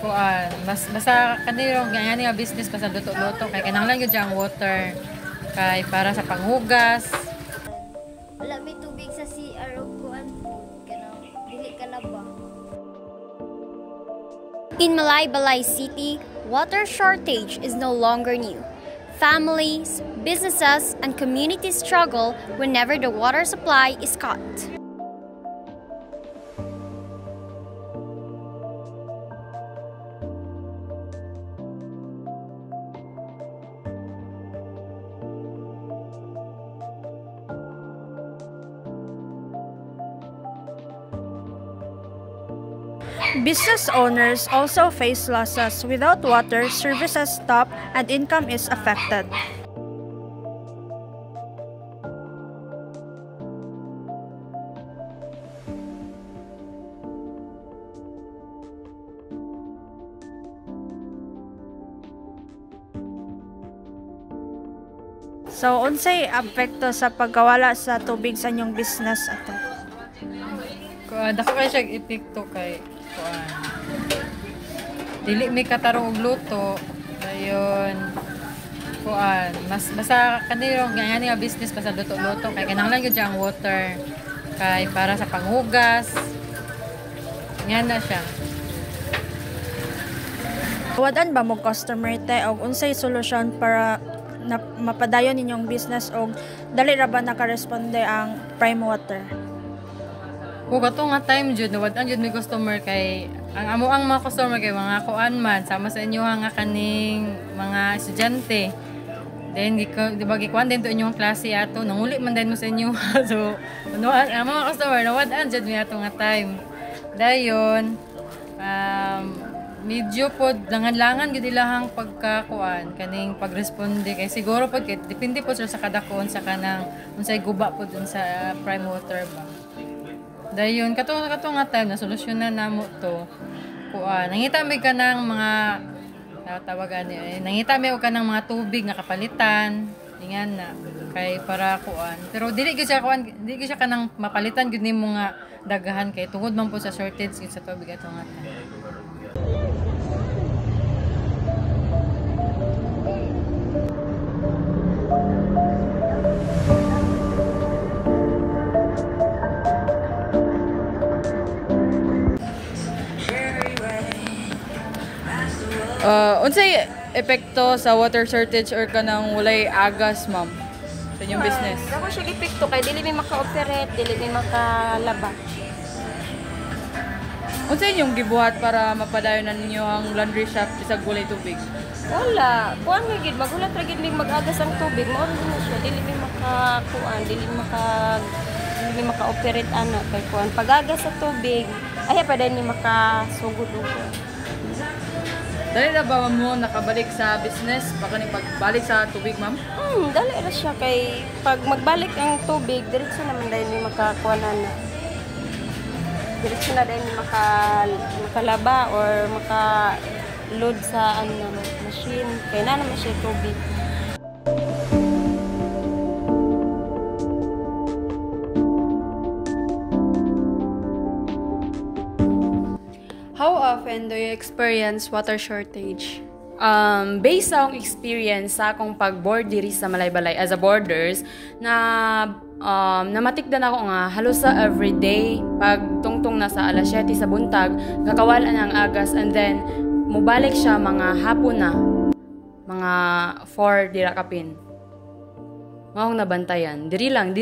Kuan, mas basta kaniro nga business basta luto-luto kay kinahanglan gyud ang water kay para sa panghugas. Wala may tubig sa CR o kuan po. Kanang dili ka laba. In Malaybalay City, water shortage is no longer new. Families, businesses, and communities struggle whenever the water supply is cut. Business owners also face losses. Without water, services stop and income is affected. So, unsay apekto sa pagkawala sa tubig sa inyong business ato? Kuan, dako kay siya epekto kay kuan. Dili may katarong og luto. Dayon kuan, mas basta kaniro nga business basta luto-luto kay kinahanglan gyud ang water kay para sa panghugas. Nga na siya. Wadan ba mo customer te og unsay solusyon para na mapadayon ninyong business og dali ra ba nakaresponde ang prime water? Kung ato nga time jud nawadan jud may customer kay ang amo ang mga customer kay mga kuan man sama sa inyo nga kaning mga estudyante. Then di ba gikuan din to inyong klase ato nanguli man din mo sa inyo. So ano ang mga customer nawadan jud mi ato nga time. Dayon medyo pod langan-langan gid ilahang pagkakuan kaning pagresponde kay siguro pod kay depende pod sa kadakon sa kanang unsay guba pod dun sa prime water ba. Dayon kato nga time na solusyonan namo to. Kuan nangita mi ka ng mga tawagan ni nangita mi og kanang mga tubig nga kapalitan ingan na kay para kuan. Pero dili gyud siya kuan, dili gyud siya kanang mapalitan gyud nimo nga dagahan kay tungod man po sa shortage gyud sa tubig ato nga time. Unsay epekto sa water shortage or kanang walay agas, ma'am, sa inyong business? Ako siya epekto kay dili mi maka-operate, dili mi makalaba. Unsay inyong gibuhat para mapadayon na ninyo ang laundry shop bisag walay tubig? Wala, kuan mi gid magulat ra gid mi mag-agas ang tubig, mao na siya dili mi makakuan, dili mi maka-operate ana kay kuan. Pag-agas sa tubig, ay pa din mi makasugod-ugod. Dali na ba mo nakabalik sa business baka ni pagbalik sa tubig, ma'am? Dali ra siya kay pag magbalik ang tubig, diretso naman dahil ni makakuanan na. Diretso na dahil ni makalaba or maka-load sa machine. Kaya na naman siya tubig. How often do you experience water shortage? Based sa akong experience sa akong pag-board diri sa Malaybalay as a boarders na namatikdan ako nga halos sa everyday pag tungtong na sa alas 7 sa buntag kakawalan ang agas and then mubalik siya mga hapon na mga 4 dira kapin. Maong nabantayan. Diri lang.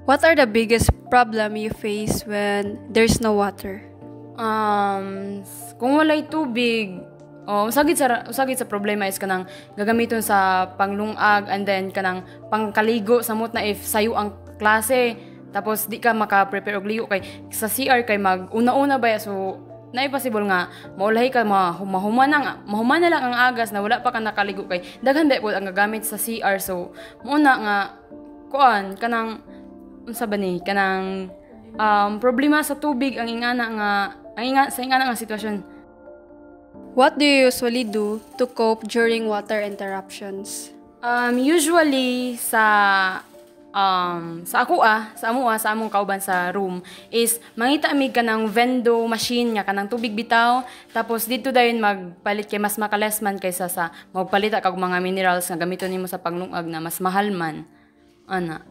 What are the biggest problem you face when there's no water? Kung walay tubig, usagid sa problema is kanang gagamiton sa panglungag and then kanang pangkaligo samot na if sayo ang klase tapos di ka maka-prepare og ligo kay sa CR kay mag-una-una ba so na possible nga maulahi ka mahuman na lang ang agas na wala pa ka nakaligo kay daghan ba pud ang gagamit sa CR so muna nga kuan kanang unsa ba ni kanang problema sa tubig ang sa ingana nga sitwasyon. What do you usually do to cope during water interruptions? Usually sa sa among kauban sa room is mangita mig kanang vendo machine nga kanang tubig bitaw, tapos dito dayon magpalit kay mas makaless man kaysa sa magpalita kag mga minerals nga gamiton nimo sa paglungag na mas mahal man ana.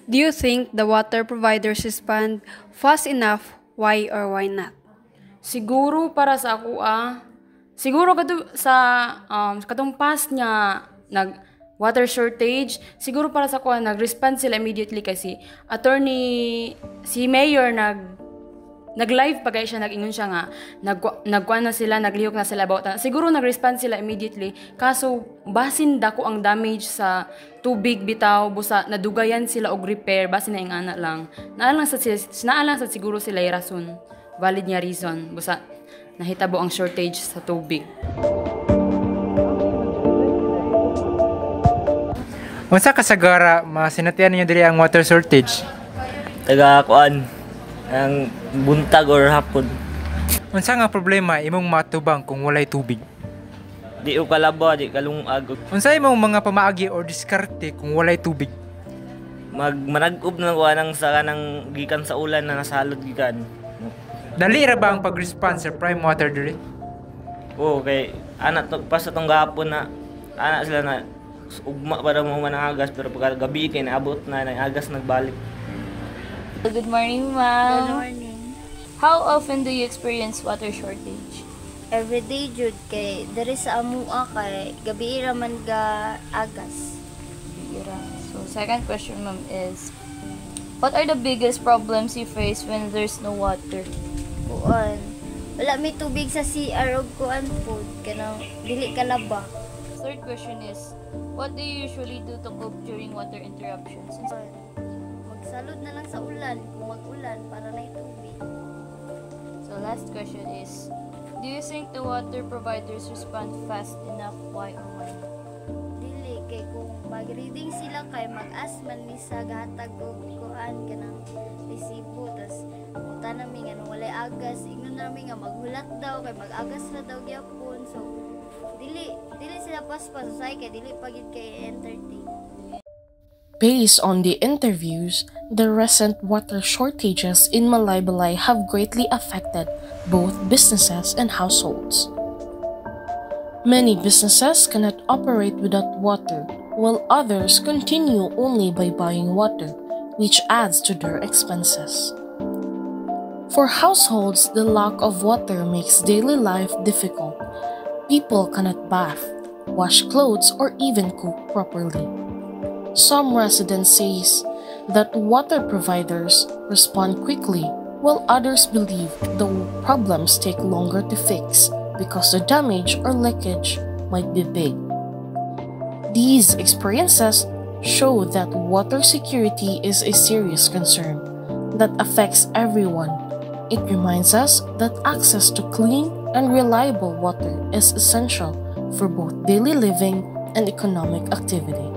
Do you think the water providers respond fast enough? Why or why not? Siguro para sa siguro kadto sa katong past nga water shortage, siguro para sa kuha nag-respond sila immediately kasi si mayor nag-live pa guys siya, nag-ingon siya nga nagkuan na sila, naglihok na sila about siguro nag-respond sila immediately, kaso basin dako ang damage sa tubig bitaw, busa nadugayan sila og repair, basin na ingana lang naalang sa siguro sila rason, valid nga reason, busa nahitabo ang shortage sa tubig. Unsa kasagara masinatian ninyo diri ang water shortage? Taga kuan ang buntag or hapon. Unsa nga problema imong matubang kung walay tubig? Di ko kalaba, di kalungag. Unsa imong mga pamaagi or diskarte kung walay tubig? Manag-ub na kuan ang sa kanang gikan sa ulan na nasalod gikan. Dali ra ba ang pag-respond sa prime water diri? Oo, kay anak to pas atong gahapon na anak sila na ugma para mo manangagas, pero pagka gabi kay naabot na agas nagbalik. Good morning, ma'am. Good morning. How often do you experience water shortage? Everyday jud kay diri sa amua kay gabi ra man ga agas. So, second question, ma'am, is what are the biggest problems you face when there's no water? Kuan. Wala may tubig sa CR ug kuan food kanang dili kalaba. Third question is, what do you usually do to cope during water interruptions? Magsalud na lang sa ulan kung mag-ulan para na tubig. So last question is, do you think the water providers respond fast enough? Why or why not? Dili kay kung mag-reading sila kay mag-asman ni sa gahatag og kuan kanang resibo, tas muta nami nga walay agas, ingnon nami nga maghulat daw kay mag-agas na daw gyapon. So dili sila paspas usay kay dili pagid kay entertain. Based on the interviews, the recent water shortages in Malaybalay have greatly affected both businesses and households. Many businesses cannot operate without water, while others continue only by buying water, which adds to their expenses. For households, the lack of water makes daily life difficult. People cannot bath, wash clothes, or even cook properly. Some residents say that water providers respond quickly, while others believe the problems take longer to fix because the damage or leakage might be big. These experiences show that water security is a serious concern that affects everyone. It reminds us that access to clean and reliable water is essential for both daily living and economic activity.